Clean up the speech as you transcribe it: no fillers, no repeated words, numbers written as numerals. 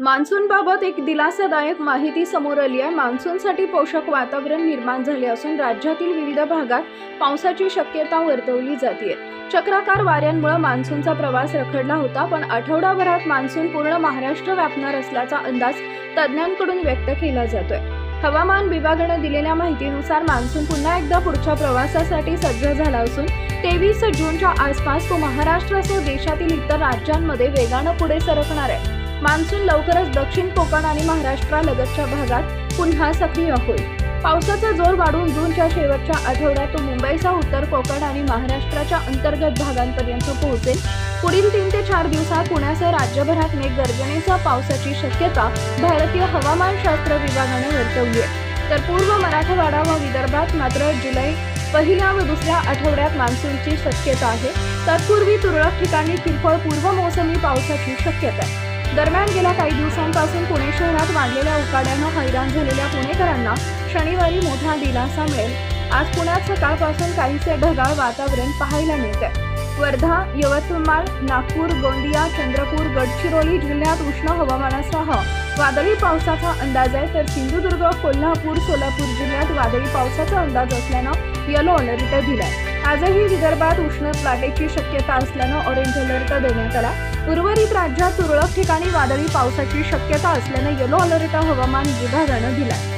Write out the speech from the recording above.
मान्सूनबाबत एक दिलासादायक माहिती समोर आली आहे। मान्सूनसाठी पोषक वातावरण निर्माण झाले असून राज्यातील विविध भागात पावसाची शक्यता वर्तवली जाते। चक्राकार वाऱ्यांमुळे मान्सूनचा प्रवास रखडला होता, पण आठवडाभरात मान्सून पूर्ण महाराष्ट्र व्यापणार असल्याचा अंदाज तज्ज्ञांकडून व्यक्त केला जातोय। हवामान विभागाने दिलेल्या माहितीनुसार मान्सून पुन्हा एकदा पुढच्या प्रवासासाठी सज्ज झाला असून 23 जूनच्या आसपास तो महाराष्ट्रासह देशातील इतर राज्यांमध्ये वेगाने पुढे सरकणार आहे। मान्सून लवकरच दक्षिण कोकण आणि महाराष्ट्रालगतच्या भागात पुन्हा सक्रिय होईल। पावसाचा जोर वाढून जूनच्या शेवटच्या आठवड्यात तो मुंबईसह उत्तर कोकण आणि महाराष्ट्राच्या अंतर्गत भागांपर्यंत पोहोचेल। पुढील 3 ते 4 दिवसात पुण्यासह राज्यभरात मेघगर्जनेसह पावसाची शक्यता भारतीय हवामानशास्त्र विभागाने वर्तवली आहे। तर पूर्व मराठवाडा व विदर्भात मात्र जुलै पहिल्या व दुसऱ्या आठवड्यात मान्सूनची शक्यता आहे। तत्पूर्वी तुरळक ठिकाणी किरकोळ पूर्व मोसमी पावसाची शक्यता आहे। दरम्यान गेल्या काही दिवसांपासून पुणे शहरात वाढलेल्या उकाड्यानं हैराण झालेल्या पुणेकरांना शनिवारी मोठा दिलासा मिळेल। आज पुण्यात सकाळपासून काहीसे ढगाळ वातावरण पाहायला मिळते। वर्धा, यवतमाळ, नागपूर, गोंदिया, चंद्रपूर, गडचिरोली जिल्ह्यात उष्ण हवामानासह वादळी पावसाचा अंदाज आहे, तर सिंधुदुर्ग, कोल्हापूर, सोलापूर जिल्ह्यात वादळी पावसाचा अंदाज असल्यानं येलो अलर्ट दिलाय। आजही विदर्भात उष्ण लाटेची शक्यता असल्यानं ऑरेंज अलर्ट देण्यात आला। उर्वरित राज्यात तुरळक ठिकाणी वादळी पावसाची शक्यता असल्यानं येलो अलर्ट हवामान विभागानं दिलाय।